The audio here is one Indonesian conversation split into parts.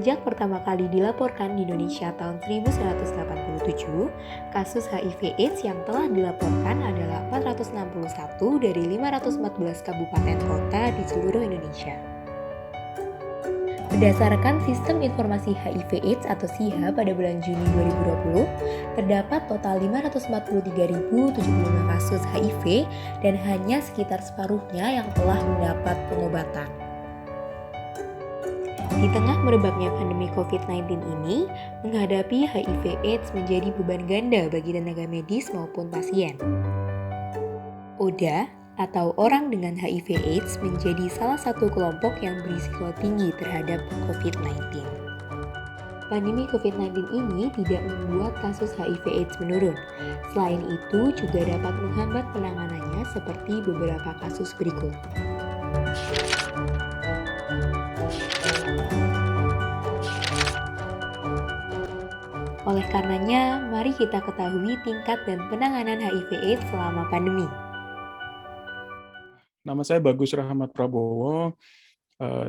Sejak pertama kali dilaporkan di Indonesia tahun 1987, kasus HIV/AIDS yang telah dilaporkan adalah 461 dari 514 kabupaten kota di seluruh Indonesia. Berdasarkan Sistem Informasi HIV/AIDS atau SIHA pada bulan Juni 2020, terdapat total 543.075 kasus HIV dan hanya sekitar separuhnya yang telah mendapat pengobatan. Di tengah merebaknya pandemi COVID-19 ini, menghadapi HIV/AIDS menjadi beban ganda bagi tenaga medis maupun pasien. ODA atau orang dengan HIV/AIDS menjadi salah satu kelompok yang berisiko tinggi terhadap COVID-19. Pandemi COVID-19 ini tidak membuat kasus HIV/AIDS menurun. Selain itu, juga dapat menghambat penanganannya seperti beberapa kasus berikut. Oleh karenanya, mari kita ketahui tingkat dan penanganan HIV/AIDS selama pandemi. Nama saya Bagus Rahmat Prabowo.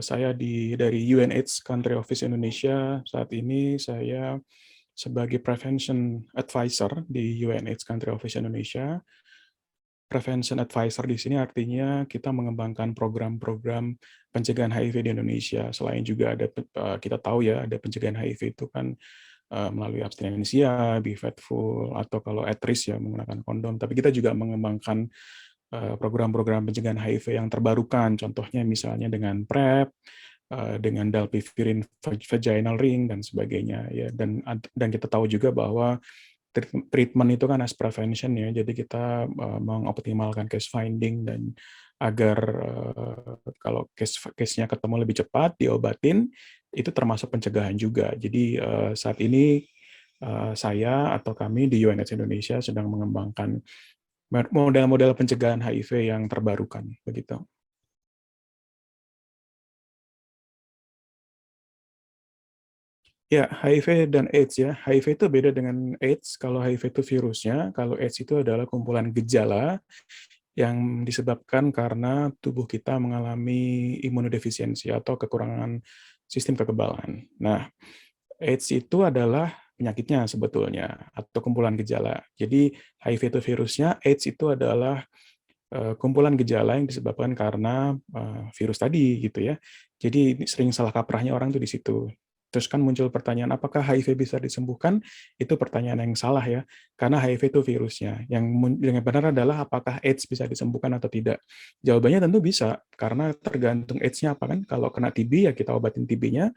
Saya dari UNAIDS Country Office Indonesia. Saat ini saya sebagai Prevention Advisor di UNAIDS Country Office Indonesia. Prevention Advisor di sini artinya kita mengembangkan program-program pencegahan HIV di Indonesia. Selain juga ada, kita tahu ya, ada pencegahan HIV itu kan melalui abstinensia, be faithful, atau kalau at risk ya menggunakan kondom. Tapi kita juga mengembangkan program-program pencegahan HIV yang terbarukan, contohnya misalnya dengan PrEP, dengan dalpivirin vaginal ring dan sebagainya ya. Dan kita tahu juga bahwa treatment itu kan as prevention ya, jadi kita mengoptimalkan case finding dan agar kalau case-nya ketemu lebih cepat diobatin, itu termasuk pencegahan juga. Jadi saat ini saya atau kami di UNAIDS Indonesia sedang mengembangkan model-model pencegahan HIV yang terbarukan begitu. Ya, HIV dan AIDS ya. HIV itu beda dengan AIDS. Kalau HIV itu virusnya, kalau AIDS itu adalah kumpulan gejala yang disebabkan karena tubuh kita mengalami imunodefisiensi atau kekurangan sistem kekebalan. Nah, AIDS itu adalah penyakitnya sebetulnya atau kumpulan gejala. Jadi HIV itu virusnya, AIDS itu adalah kumpulan gejala yang disebabkan karena virus tadi gitu ya. Jadi sering salah kaprahnya orang tuh di situ. Terus kan muncul pertanyaan, apakah HIV bisa disembuhkan? Itu pertanyaan yang salah ya, karena HIV itu virusnya. Yang benar adalah apakah AIDS bisa disembuhkan atau tidak. Jawabannya tentu bisa, karena tergantung AIDS-nya apa kan. Kalau kena TB ya kita obatin TB-nya,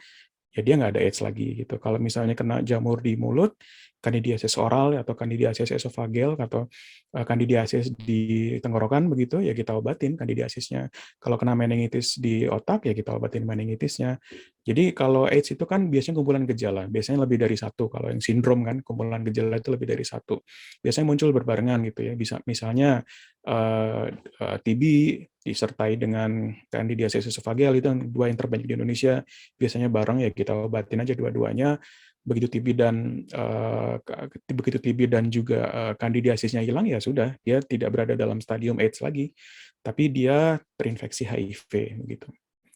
ya dia nggak ada AIDS lagi gitu. Kalau misalnya kena jamur di mulut, kandidiasis oral atau kandidiasis esophageal atau kandidiasis di tenggorokan begitu, ya kita obatin kandidiasisnya. Kalau kena meningitis di otak, ya kita obatin meningitisnya. Jadi kalau AIDS itu kan biasanya kumpulan gejala, biasanya lebih dari satu. Kalau yang sindrom kan kumpulan gejala itu lebih dari satu. Biasanya muncul berbarengan gitu ya. Bisa misalnya TB disertai dengan kandidiasis esophageal, itu dua yang terbanyak di Indonesia, biasanya bareng ya kita obatin aja dua-duanya. Begitu TB dan juga kandidiasisnya hilang ya sudah, dia tidak berada dalam stadium AIDS lagi, tapi dia terinfeksi HIV gitu.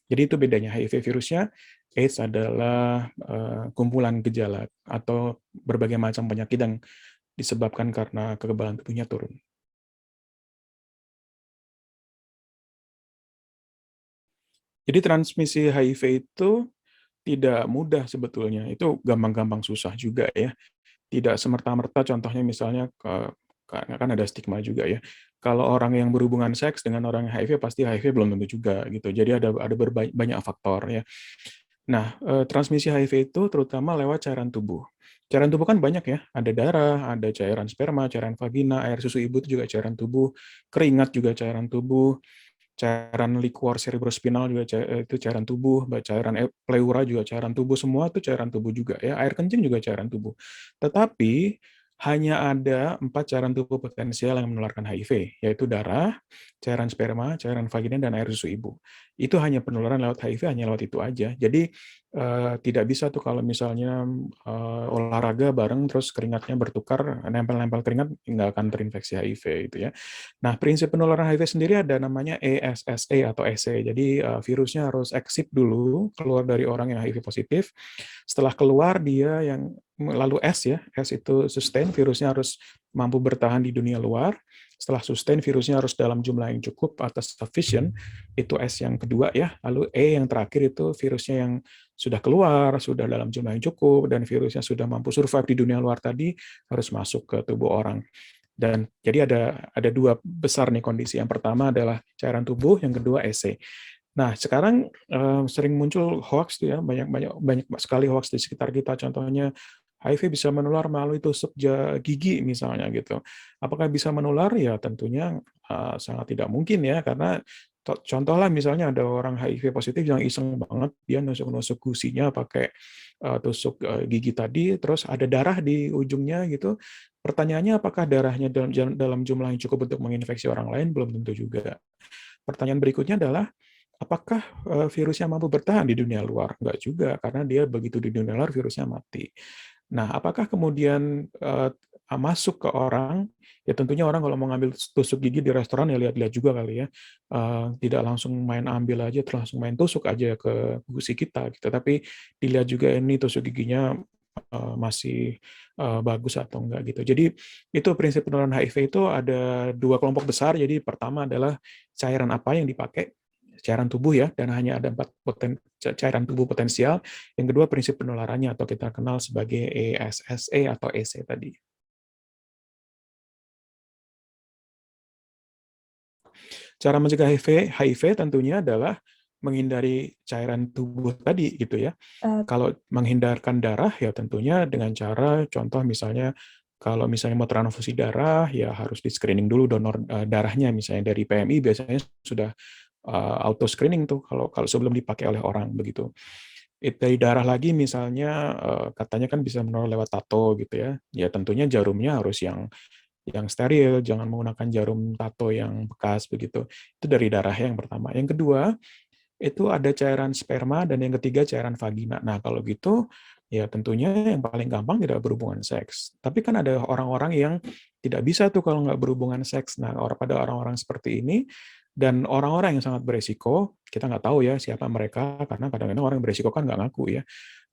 Jadi itu bedanya, HIV virusnya, AIDS adalah kumpulan gejala atau berbagai macam penyakit yang disebabkan karena kekebalan tubuhnya turun. Jadi transmisi HIV itu tidak mudah sebetulnya, itu gampang-gampang susah juga ya. Tidak semerta-merta contohnya misalnya kan ada stigma juga ya. Kalau orang yang berhubungan seks dengan orang yang HIV pasti HIV belum tentu juga gitu. Jadi ada banyak faktor ya. Nah, transmisi HIV itu terutama lewat cairan tubuh. Cairan tubuh kan banyak ya, ada darah, ada cairan sperma, cairan vagina, air susu ibu itu juga cairan tubuh, keringat juga cairan tubuh, cairan liquor cerebrospinal juga itu cairan tubuh, cairan pleura juga cairan tubuh, semua itu cairan tubuh juga ya, air kencing juga cairan tubuh. Tetapi hanya ada 4 cairan tubuh potensial yang menularkan HIV, yaitu darah, cairan sperma, cairan vagina, dan air susu ibu. Itu hanya penularan lewat HIV, hanya lewat itu aja. Jadi Tidak bisa tuh kalau misalnya olahraga bareng terus keringatnya bertukar, nempel-nempel keringat nggak akan terinfeksi HIV gitu ya. Nah, prinsip penularan HIV sendiri ada namanya ESSA atau EC. Jadi virusnya harus exit dulu keluar dari orang yang HIV positif. Setelah keluar dia yang lalu S ya, S itu sustain, virusnya harus mampu bertahan di dunia luar. Setelah sustain, virusnya harus dalam jumlah yang cukup atau sufficient, itu S yang kedua ya. Lalu E yang terakhir itu virusnya yang sudah keluar, sudah dalam jumlah yang cukup, dan virusnya sudah mampu survive di dunia luar tadi, harus masuk ke tubuh orang. Dan jadi ada dua besar nih kondisi. Yang pertama adalah cairan tubuh, yang kedua EC. Nah, sekarang sering muncul hoax tuh ya, banyak sekali hoax di sekitar kita. Contohnya HIV bisa menular melalui tusuk gigi misalnya gitu. Apakah bisa menular? Ya tentunya sangat tidak mungkin ya, karena contohlah misalnya ada orang HIV positif yang iseng banget dia nusuk-nusuk gusinya pakai tusuk gigi tadi, terus ada darah di ujungnya gitu. Pertanyaannya apakah darahnya dalam jumlah yang cukup untuk menginfeksi orang lain? Belum tentu juga. Pertanyaan berikutnya adalah apakah virusnya mampu bertahan di dunia luar? Enggak juga, karena dia begitu di dunia luar virusnya mati. Nah, apakah kemudian masuk ke orang? Ya tentunya orang kalau mau ngambil tusuk gigi di restoran ya lihat-lihat juga kali ya. Tidak langsung main ambil aja, terus langsung main tusuk aja ke gusi kita gitu. Tapi dilihat juga ini tusuk giginya masih bagus atau enggak gitu. Jadi itu prinsip penularan HIV itu ada dua kelompok besar. Jadi pertama adalah cairan apa yang dipakai, cairan tubuh ya, dan hanya ada 4 cairan tubuh potensial. Yang kedua prinsip penularannya atau kita kenal sebagai ESSA atau EC tadi. Cara mencegah HIV tentunya adalah menghindari cairan tubuh tadi gitu ya. Kalau menghindarkan darah ya tentunya dengan cara contoh misalnya kalau misalnya mau transfusi darah ya harus di screening dulu donor darahnya, misalnya dari PMI biasanya sudah auto screening tuh kalau kalau sebelum dipakai oleh orang begitu. Dari darah lagi misalnya katanya kan bisa menular lewat tato gitu ya. Ya tentunya jarumnya harus yang steril, jangan menggunakan jarum tato yang bekas begitu. Itu dari darah yang pertama. Yang kedua, itu ada cairan sperma, dan yang ketiga cairan vagina. Nah, kalau gitu ya tentunya yang paling gampang tidak berhubungan seks. Tapi kan ada orang-orang yang tidak bisa tuh kalau nggak berhubungan seks. Nah, pada orang-orang seperti ini dan orang-orang yang sangat beresiko, kita nggak tahu ya siapa mereka, karena kadang-kadang orang yang beresiko kan nggak ngaku ya,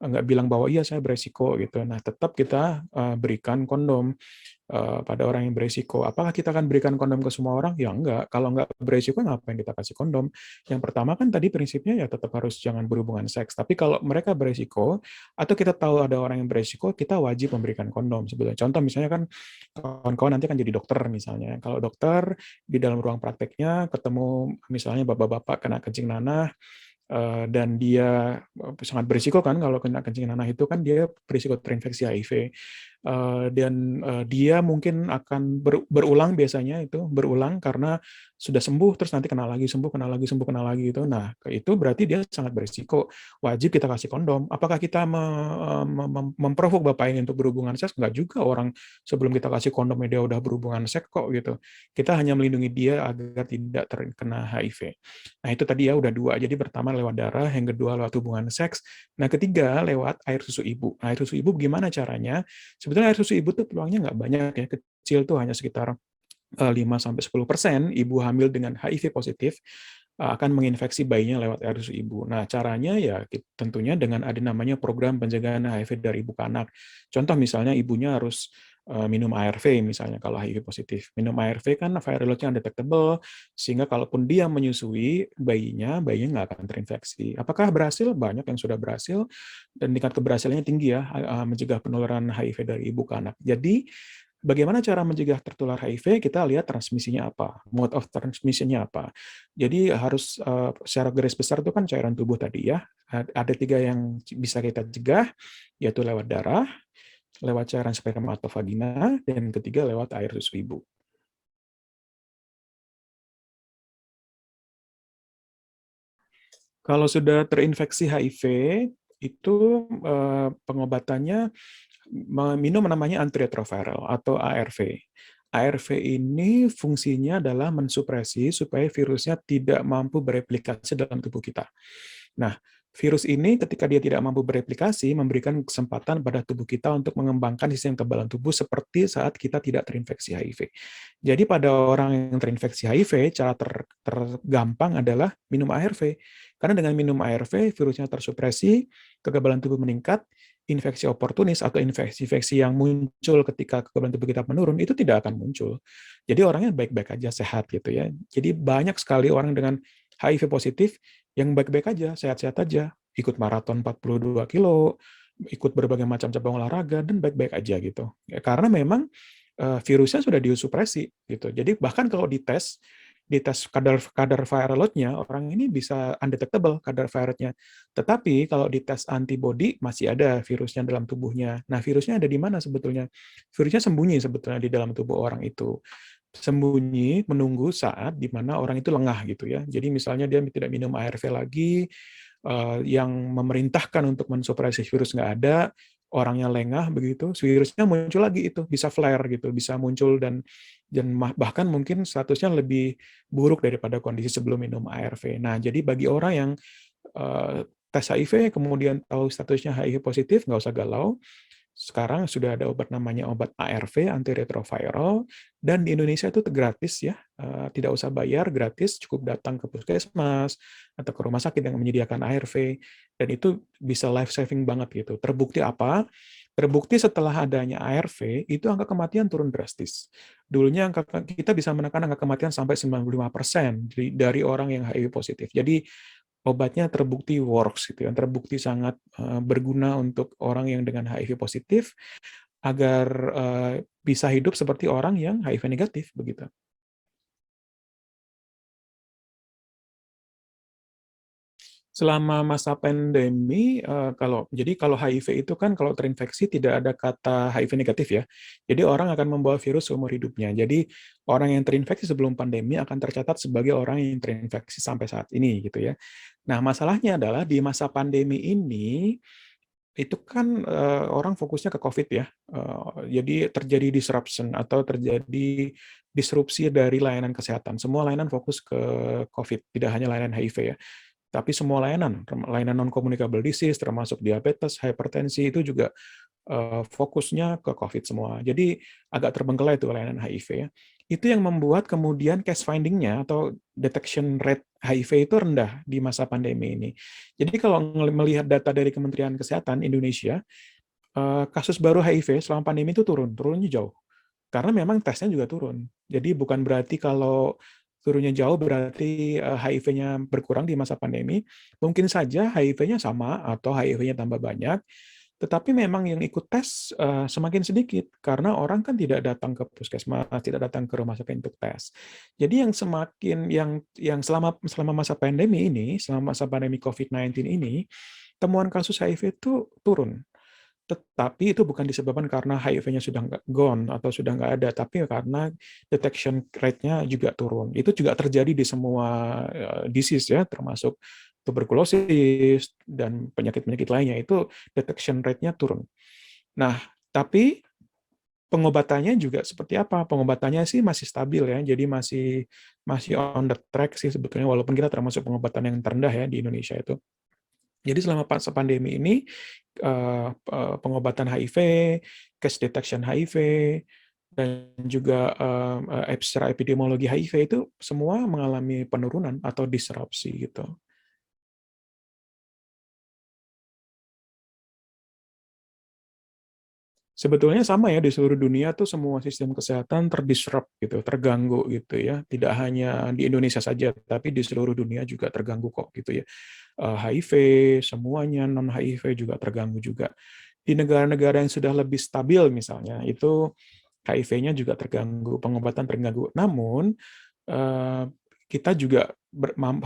nggak bilang bahwa iya saya beresiko gitu. Nah, tetap kita berikan kondom pada orang yang beresiko. Apakah kita akan berikan kondom ke semua orang? Ya enggak. Kalau enggak beresiko, ngapain kita kasih kondom? Yang pertama kan tadi prinsipnya ya tetap harus jangan berhubungan seks. Tapi kalau mereka beresiko, atau kita tahu ada orang yang beresiko, kita wajib memberikan kondom sebetulnya. Contoh misalnya kan, kawan-kawan nanti kan jadi dokter misalnya. Kalau dokter di dalam ruang prakteknya ketemu misalnya bapak-bapak kena kencing nanah, dan dia sangat berisiko kan kalau kena kencing nanah itu kan dia berisiko terinfeksi HIV. Dan dia mungkin akan berulang biasanya itu berulang karena sudah sembuh terus nanti kena lagi, sembuh kena lagi, sembuh kena lagi itu. Nah, itu berarti dia sangat berisiko. Wajib kita kasih kondom. Apakah kita memprovok bapak ini untuk berhubungan seks? Enggak juga, orang sebelum kita kasih kondom dia udah berhubungan seks kok gitu. Kita hanya melindungi dia agar tidak terkena HIV. Nah, itu tadi ya udah dua. Jadi pertama lewat darah, yang kedua lewat hubungan seks. Nah, ketiga lewat air susu ibu. Nah, air susu ibu gimana caranya? Sebetulnya air susu ibu tuh peluangnya nggak banyak ya, kecil tuh hanya sekitar 5-10% ibu hamil dengan HIV positif akan menginfeksi bayinya lewat air susu ibu. Nah, caranya ya tentunya dengan ada namanya program pencegahan HIV dari ibu ke anak. Contoh misalnya ibunya harus minum ARV misalnya kalau HIV positif. Minum ARV kan viral load-nya undetectable, sehingga kalaupun dia menyusui bayinya nggak akan terinfeksi. Apakah berhasil? Banyak yang sudah berhasil, dan tingkat keberhasilannya tinggi ya, mencegah penularan HIV dari ibu ke anak. Jadi, bagaimana cara mencegah tertular HIV? Kita lihat transmisinya apa, mode of transmission-nya apa. Jadi harus secara garis besar itu kan cairan tubuh tadi ya. Ada 3 yang bisa kita cegah, yaitu lewat darah, lewat cairan sperma atau vagina, dan ketiga lewat air susu ibu. Kalau sudah terinfeksi HIV, itu pengobatannya minum namanya antiretroviral atau ARV. ARV ini fungsinya adalah mensupresi supaya virusnya tidak mampu bereplikasi dalam tubuh kita. Nah, Virus ini ketika dia tidak mampu bereplikasi, memberikan kesempatan pada tubuh kita untuk mengembangkan sistem kekebalan tubuh seperti saat kita tidak terinfeksi HIV. Jadi pada orang yang terinfeksi HIV, cara tergampang adalah minum ARV. Karena dengan minum ARV, virusnya tersupresi, kekebalan tubuh meningkat, infeksi oportunis atau infeksi-infeksi yang muncul ketika kekebalan tubuh kita menurun, itu tidak akan muncul. Jadi orangnya baik-baik aja, sehat gitu ya. Jadi banyak sekali orang dengan HIV positif yang baik-baik aja, sehat-sehat aja, ikut maraton 42 kilo, ikut berbagai macam cabang olahraga, dan baik-baik aja gitu. Ya, karena memang virusnya sudah disupresi gitu. Jadi bahkan kalau di tes kadar viral load-nya, orang ini bisa undetectable kadar virusnya. Tetapi kalau di tes antibody masih ada virusnya dalam tubuhnya. Nah, virusnya ada di mana sebetulnya? Virusnya sembunyi sebetulnya di dalam tubuh orang itu, sembunyi menunggu saat di mana orang itu lengah gitu ya. Jadi misalnya dia tidak minum ARV lagi, yang memerintahkan untuk mensupresi virus nggak ada, orangnya lengah begitu, virusnya muncul lagi itu, bisa flare gitu, bisa muncul dan bahkan mungkin statusnya lebih buruk daripada kondisi sebelum minum ARV. Nah, jadi bagi orang yang tes HIV kemudian tahu statusnya HIV positif, nggak usah galau. Sekarang sudah ada obat namanya obat ARV, antiretroviral, dan di Indonesia itu gratis ya, tidak usah bayar, gratis, cukup datang ke puskesmas atau ke rumah sakit yang menyediakan ARV, dan itu bisa life saving banget gitu. Terbukti apa? Terbukti setelah adanya ARV, itu angka kematian turun drastis. Dulunya kita bisa menekan angka kematian sampai 95% dari orang yang HIV positif. Jadi obatnya terbukti works gitu ya, terbukti sangat berguna untuk orang yang dengan HIV positif agar bisa hidup seperti orang yang HIV negatif begitu. Selama masa pandemi, kalau HIV itu kan kalau terinfeksi tidak ada kata HIV negatif ya. Jadi orang akan membawa virus seumur hidupnya. Jadi orang yang terinfeksi sebelum pandemi akan tercatat sebagai orang yang terinfeksi sampai saat ini gitu ya. Nah, masalahnya adalah di masa pandemi ini itu kan orang fokusnya ke COVID ya. Jadi terjadi disruption atau terjadi disrupsi dari layanan kesehatan. Semua layanan fokus ke COVID, tidak hanya layanan HIV ya. Tapi semua layanan non-communicable disease, termasuk diabetes, hipertensi, itu juga fokusnya ke COVID semua. Jadi agak terbengkelai itu layanan HIV ya. Itu yang membuat kemudian case finding-nya atau detection rate HIV itu rendah di masa pandemi ini. Jadi kalau melihat data dari Kementerian Kesehatan Indonesia, kasus baru HIV selama pandemi itu turunnya jauh. Karena memang tesnya juga turun. Jadi bukan berarti kalau turunnya jauh berarti HIV-nya berkurang di masa pandemi. Mungkin saja HIV-nya sama atau HIV-nya tambah banyak, tetapi memang yang ikut tes semakin sedikit karena orang kan tidak datang ke puskesmas, tidak datang ke rumah sakit untuk tes. Jadi yang selama masa pandemi ini, selama masa pandemi COVID-19 ini, temuan kasus HIV itu turun. Tetapi itu bukan disebabkan karena HIV-nya sudah nggak gone atau sudah nggak ada, tapi karena detection rate-nya juga turun. Itu juga terjadi di semua disease ya, termasuk tuberkulosis dan penyakit-penyakit lainnya, itu detection rate-nya turun. Nah, tapi pengobatannya juga seperti apa? Pengobatannya sih masih stabil ya, jadi masih masih on the track sih sebetulnya, walaupun kita termasuk pengobatan yang terendah ya di Indonesia itu. Jadi selama masa pandemi ini, pengobatan HIV, case detection HIV, dan juga secara epidemiologi HIV itu semua mengalami penurunan atau disrupsi gitu. Sebetulnya sama ya, di seluruh dunia tuh semua sistem kesehatan terdisrupt gitu, terganggu gitu ya. Tidak hanya di Indonesia saja, tapi di seluruh dunia juga terganggu kok gitu ya. HIV, semuanya non HIV juga terganggu juga. Di negara-negara yang sudah lebih stabil misalnya, itu HIV-nya juga terganggu, pengobatan terganggu. Namun kita juga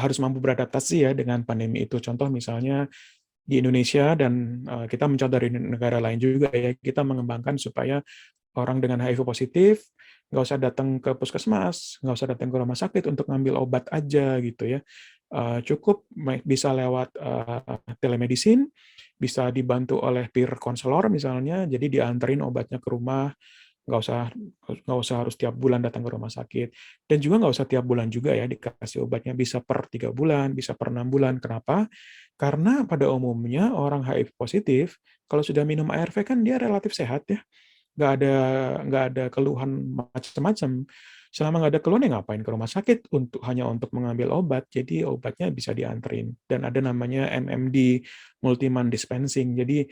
harus mampu beradaptasi ya dengan pandemi itu. Contoh misalnya di Indonesia dan kita mencontoh dari negara lain juga ya, kita mengembangkan supaya orang dengan HIV positif nggak usah datang ke puskesmas, nggak usah datang ke rumah sakit untuk ngambil obat aja gitu ya. Cukup bisa lewat telemedicine, bisa dibantu oleh peer counselor misalnya, jadi dianterin obatnya ke rumah, nggak usah nggak usah harus tiap bulan datang ke rumah sakit, dan juga nggak usah tiap bulan juga ya dikasih obatnya, bisa per 3 bulan, bisa per 6 bulan. Kenapa? Karena pada umumnya orang HIV positif, kalau sudah minum ARV kan dia relatif sehat ya, nggak ada keluhan macam-macam. Selama nggak ada keluhan ya ngapain ke rumah sakit hanya untuk mengambil obat. Jadi obatnya bisa dianterin dan ada namanya MMD, multi-month dispensing. Jadi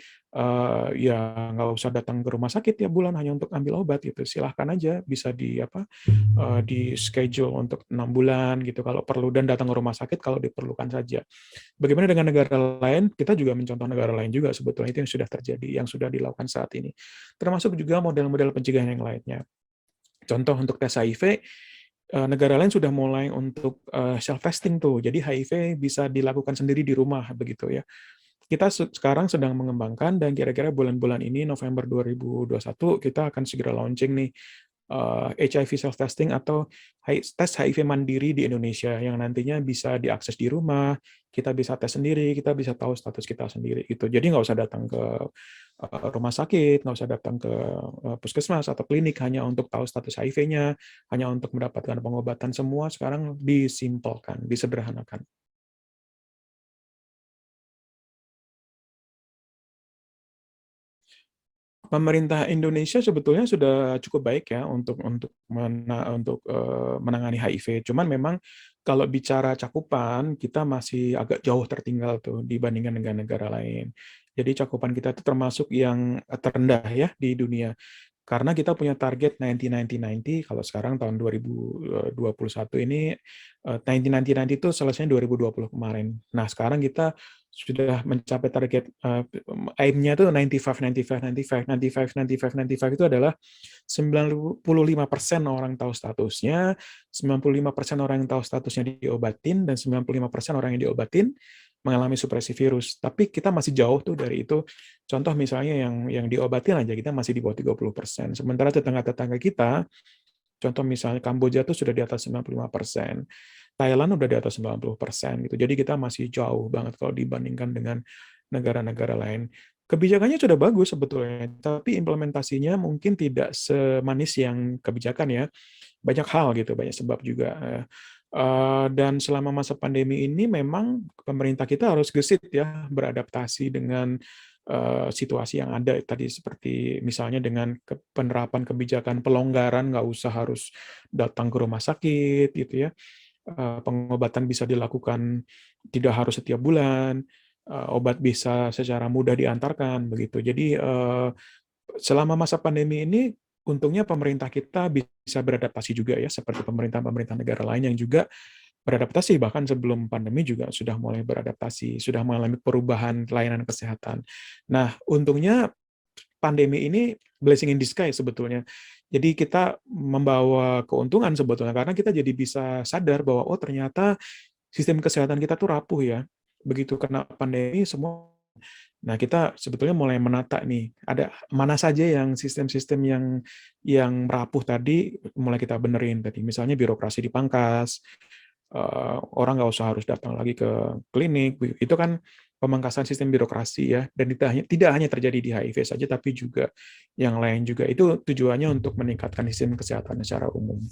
ya nggak usah datang ke rumah sakit tiap bulan hanya untuk ambil obat gitu. Silahkan aja bisa di schedule untuk 6 bulan gitu kalau perlu dan datang ke rumah sakit kalau diperlukan saja. Bagaimana dengan negara lain? Kita juga mencontoh negara lain juga sebetulnya itu yang sudah terjadi, yang sudah dilakukan saat ini. Termasuk juga model-model pencegahan yang lainnya. Contoh untuk tes HIV, negara lain sudah mulai untuk self testing tuh. Jadi HIV bisa dilakukan sendiri di rumah begitu ya. Kita sekarang sedang mengembangkan dan kira-kira bulan-bulan ini November 2021 kita akan segera launching nih HIV self testing atau tes HIV mandiri di Indonesia yang nantinya bisa diakses di rumah, kita bisa tes sendiri, kita bisa tahu status kita sendiri gitu. Jadi nggak usah datang ke rumah sakit, nggak usah datang ke puskesmas atau klinik hanya untuk tahu status HIV-nya, hanya untuk mendapatkan pengobatan, semua sekarang disimpelkan, disederhanakan. Pemerintah Indonesia sebetulnya sudah cukup baik ya untuk menangani HIV. Cuman memang kalau bicara cakupan kita masih agak jauh tertinggal tuh dibandingkan negara-negara lain. Jadi cakupan kita itu termasuk yang terendah ya di dunia. Karena kita punya target 90-90-90, kalau sekarang tahun 2021 ini 90-90 itu selesai 2020 kemarin. Nah, sekarang kita sudah mencapai target aim-nya itu 95-95-95 itu adalah 95% orang tahu statusnya, 95% orang yang tahu statusnya diobatin, dan 95% orang yang diobatin mengalami supresi virus. Tapi kita masih jauh tuh dari itu. Contoh misalnya yang diobatin aja kita masih di bawah 30%. Sementara tetangga-tetangga kita, contoh misalnya Kamboja tuh sudah di atas 95%. Thailand udah di atas 90% gitu. Jadi kita masih jauh banget kalau dibandingkan dengan negara-negara lain. Kebijakannya sudah bagus sebetulnya, tapi implementasinya mungkin tidak semanis yang kebijakan ya. Banyak hal gitu, banyak sebab juga. Dan selama masa pandemi ini memang pemerintah kita harus gesit ya beradaptasi dengan situasi yang ada tadi, seperti misalnya dengan penerapan kebijakan pelonggaran, nggak usah harus datang ke rumah sakit gitu ya. Pengobatan bisa dilakukan tidak harus setiap bulan, obat bisa secara mudah diantarkan begitu. Jadi selama masa pandemi ini untungnya pemerintah kita bisa beradaptasi juga ya, seperti pemerintah-pemerintah negara lain yang juga beradaptasi, bahkan sebelum pandemi juga sudah mulai beradaptasi, sudah mengalami perubahan layanan kesehatan. Nah, untungnya pandemi ini blessing in disguise sebetulnya. Jadi kita membawa keuntungan sebetulnya karena kita jadi bisa sadar bahwa oh ternyata sistem kesehatan kita tuh rapuh ya. Begitu kena pandemi semua. Nah, kita sebetulnya mulai menata nih, ada mana saja yang sistem-sistem yang rapuh tadi mulai kita benerin tadi. Misalnya birokrasi dipangkas, orang nggak usah harus datang lagi ke klinik. Itu kan pemangkasan sistem birokrasi ya, dan tidak hanya terjadi di HIV saja, tapi juga yang lain juga. Itu tujuannya untuk meningkatkan sistem kesehatan secara umum.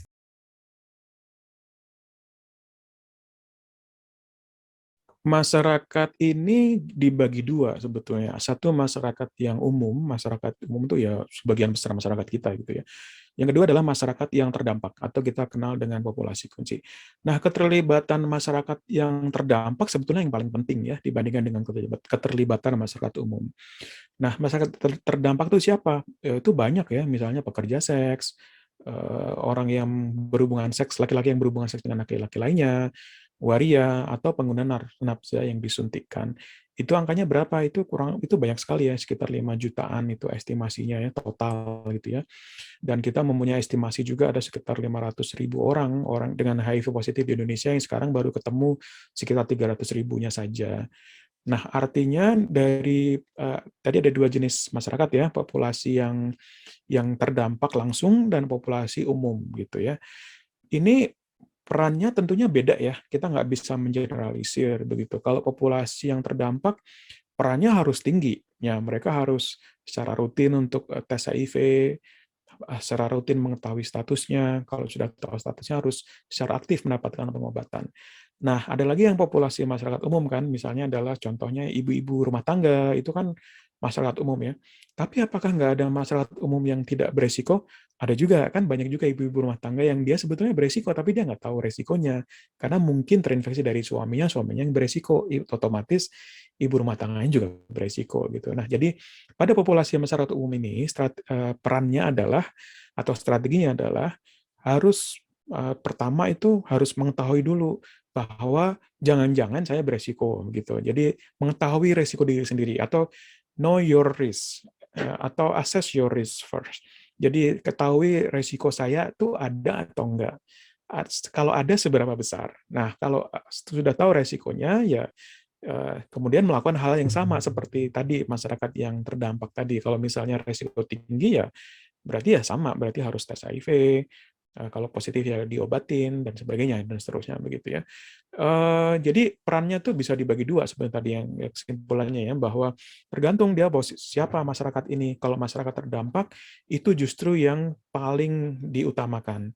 Masyarakat ini dibagi dua sebetulnya. Satu masyarakat yang umum, masyarakat umum itu ya sebagian besar masyarakat kita gitu ya. Yang kedua adalah masyarakat yang terdampak atau kita kenal dengan populasi kunci. Nah, keterlibatan masyarakat yang terdampak sebetulnya yang paling penting ya dibandingkan dengan keterlibatan masyarakat umum. Nah, masyarakat terdampak itu siapa? Itu banyak ya, misalnya pekerja seks, orang yang berhubungan seks, laki-laki yang berhubungan seks dengan laki-laki lainnya, waria, atau pengguna narkoba yang disuntikkan. Itu angkanya berapa? Itu banyak sekali ya, sekitar 5 jutaan itu estimasinya ya, total gitu ya. Dan kita mempunyai estimasi juga ada sekitar 500.000 orang dengan HIV positif di Indonesia yang sekarang baru ketemu sekitar 300 ribunya saja. Nah, artinya tadi ada dua jenis masyarakat ya, populasi yang terdampak langsung dan populasi umum gitu ya. Ini perannya tentunya beda ya, kita nggak bisa mengeneralisir begitu. Kalau populasi yang terdampak, perannya harus tinggi. Ya, mereka harus secara rutin untuk tes HIV, secara rutin mengetahui statusnya. Kalau sudah tahu statusnya harus secara aktif mendapatkan pengobatan. Nah, ada lagi yang populasi masyarakat umum kan, misalnya adalah contohnya ibu-ibu rumah tangga, itu kan masyarakat umum ya. Tapi apakah nggak ada masyarakat umum yang tidak beresiko? Ada juga, kan banyak juga ibu-ibu rumah tangga yang dia sebetulnya beresiko, tapi dia nggak tahu resikonya. Karena mungkin terinfeksi dari suaminya, suaminya yang beresiko. Otomatis ibu rumah tangganya juga beresiko gitu. Nah, jadi pada populasi masyarakat umum ini, perannya adalah, atau strateginya adalah, harus pertama itu harus mengetahui dulu bahwa jangan-jangan saya beresiko gitu. Jadi mengetahui resiko diri sendiri atau know your risk atau assess your risk first. Jadi ketahui resiko saya tuh ada atau enggak. Kalau ada seberapa besar. Nah, kalau sudah tahu resikonya ya kemudian melakukan hal yang sama seperti tadi masyarakat yang terdampak tadi. Kalau misalnya resiko tinggi ya berarti ya sama, berarti harus tes HIV, kalau positif ya diobatin dan sebagainya dan seterusnya begitu ya. Jadi perannya tuh bisa dibagi dua sebenarnya tadi yang kesimpulannya ya, bahwa tergantung dia siapa masyarakat ini. Kalau masyarakat terdampak itu justru yang paling diutamakan.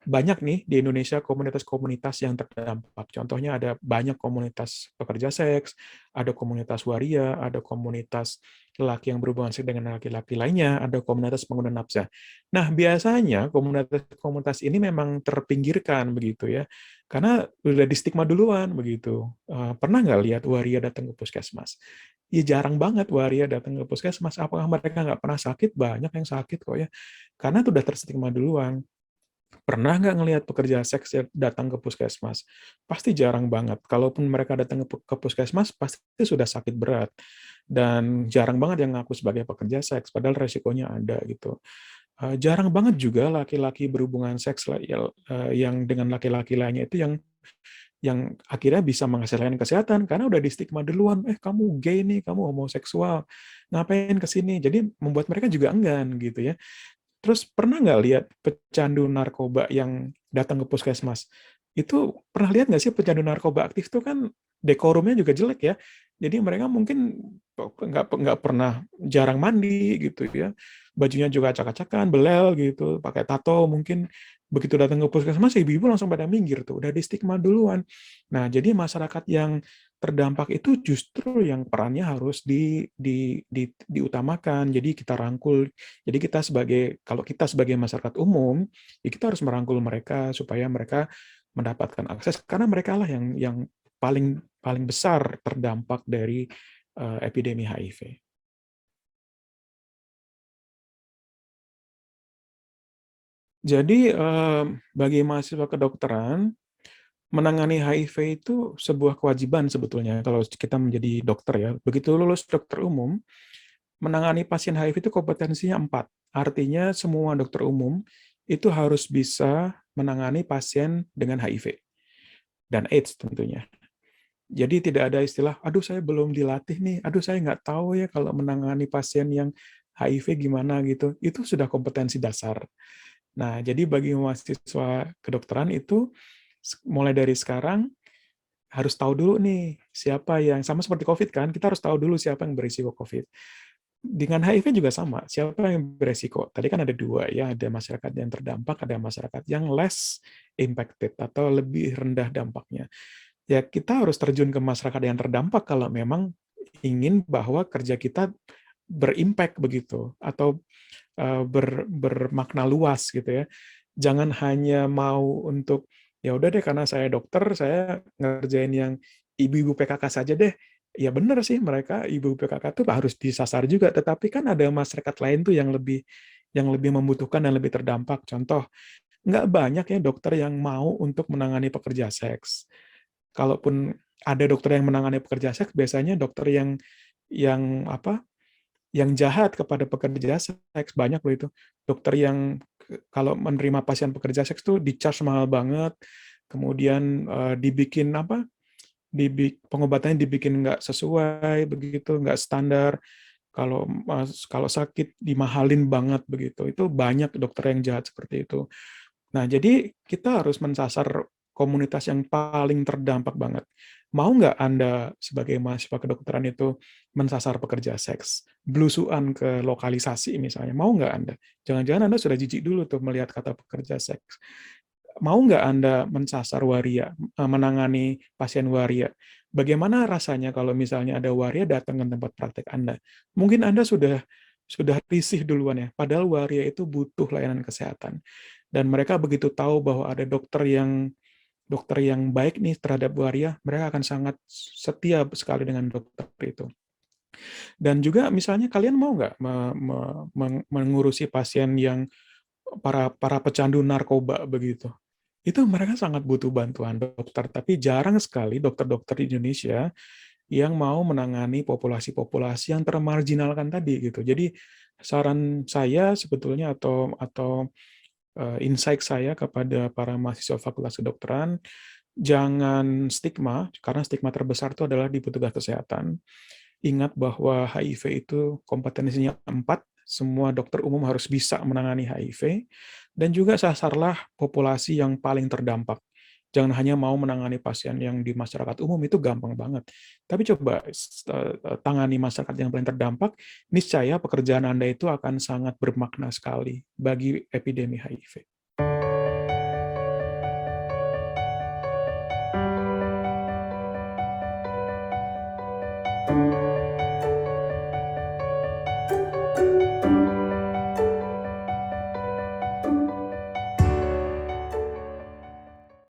Banyak nih di Indonesia komunitas-komunitas yang terdampak. Contohnya ada banyak komunitas pekerja seks, ada komunitas waria, ada komunitas lelaki yang berhubungan seks dengan laki-laki lainnya, ada komunitas pengguna nafsa. Nah, biasanya komunitas-komunitas ini memang terpinggirkan begitu ya, karena udah di stigma duluan begitu. Pernah nggak lihat waria datang ke puskesmas? Ya jarang banget waria datang ke puskesmas. Apakah mereka nggak pernah sakit? Banyak yang sakit kok ya, karena itu udah terstigma duluan. Pernah nggak ngelihat pekerja seks yang datang ke puskesmas? Pasti jarang banget. Kalaupun mereka datang ke puskesmas, pasti sudah sakit berat. Dan jarang banget yang ngaku sebagai pekerja seks, padahal resikonya ada gitu. Jarang banget juga laki-laki berhubungan seks yang dengan laki-laki lainnya itu yang akhirnya bisa menghasilkan kesehatan karena udah di stigma duluan, kamu gay nih, kamu homoseksual, ngapain ke sini? Jadi membuat mereka juga enggan gitu ya. Terus pernah nggak lihat pecandu narkoba yang datang ke puskesmas? Itu pernah lihat nggak sih pecandu narkoba aktif itu kan dekorumnya juga jelek ya. Jadi mereka mungkin nggak pernah jarang mandi gitu ya. Bajunya juga acak-acakan, belel gitu, pakai tato mungkin begitu datang ke puskesmas ibu-ibu langsung pada minggir tuh, udah di stigma duluan. Nah, jadi masyarakat yang terdampak itu justru yang perannya harus diutamakan. Jadi kita rangkul. Jadi kalau kita sebagai masyarakat umum, ya kita harus merangkul mereka supaya mereka mendapatkan akses karena mereka lah yang paling paling besar terdampak dari epidemi HIV. Jadi bagi mahasiswa kedokteran, menangani HIV itu sebuah kewajiban sebetulnya kalau kita menjadi dokter ya. Begitu lulus dokter umum, menangani pasien HIV itu kompetensinya 4. Artinya semua dokter umum itu harus bisa menangani pasien dengan HIV dan AIDS tentunya. Jadi tidak ada istilah, aduh saya belum dilatih nih, aduh saya nggak tahu ya kalau menangani pasien yang HIV gimana gitu. Itu sudah kompetensi dasar. Nah, jadi bagi mahasiswa kedokteran itu mulai dari sekarang harus tahu dulu nih siapa yang sama seperti COVID kan, kita harus tahu dulu siapa yang berisiko COVID. Dengan HIV juga sama, siapa yang beresiko? Tadi kan ada dua ya, ada masyarakat yang terdampak, ada masyarakat yang less impacted atau lebih rendah dampaknya. Ya kita harus terjun ke masyarakat yang terdampak kalau memang ingin bahwa kerja kita berimpact begitu atau bermakna luas gitu ya. Jangan hanya mau untuk ya udah deh karena saya dokter saya ngerjain yang ibu-ibu PKK saja deh. Ya benar sih mereka ibu PKK tuh harus disasar juga, tetapi kan ada masyarakat lain tuh yang lebih membutuhkan dan lebih terdampak. Contoh, nggak banyak ya dokter yang mau untuk menangani pekerja seks. Kalaupun ada dokter yang menangani pekerja seks, biasanya dokter yang apa? Yang jahat kepada pekerja seks banyak loh itu. Dokter yang kalau menerima pasien pekerja seks tuh di-charge mahal banget, kemudian dibikin apa? Pengobatannya dibikin nggak sesuai begitu, nggak standar. Kalau sakit dimahalin banget begitu. Itu banyak dokter yang jahat seperti itu. Nah, jadi kita harus mensasar komunitas yang paling terdampak banget. Mau nggak Anda sebagai mahasiswa kedokteran itu mensasar pekerja seks? Belusuan ke lokalisasi misalnya, mau nggak Anda? Jangan-jangan Anda sudah jijik dulu tuh melihat kata pekerja seks. Mau nggak Anda mensasar waria, menangani pasien waria? Bagaimana rasanya kalau misalnya ada waria datang ke tempat praktek Anda? Mungkin Anda sudah risih duluan ya, padahal waria itu butuh layanan kesehatan. Dan mereka begitu tahu bahwa ada dokter yang baik nih terhadap waria, mereka akan sangat setia sekali dengan dokter itu. Dan juga misalnya kalian mau nggak mengurusi pasien yang para pecandu narkoba begitu? Itu mereka sangat butuh bantuan dokter, tapi jarang sekali dokter-dokter di Indonesia yang mau menangani populasi-populasi yang termarginalkan tadi gitu. Jadi saran saya sebetulnya atau insight saya kepada para mahasiswa Fakultas Kedokteran, jangan stigma, karena stigma terbesar itu adalah di petugas kesehatan. Ingat bahwa HIV itu kompetensinya 4, semua dokter umum harus bisa menangani HIV, dan juga sasarlah populasi yang paling terdampak. Jangan hanya mau menangani pasien yang di masyarakat umum, itu gampang banget. Tapi coba tangani masyarakat yang paling terdampak, niscaya pekerjaan Anda itu akan sangat bermakna sekali bagi epidemi HIV.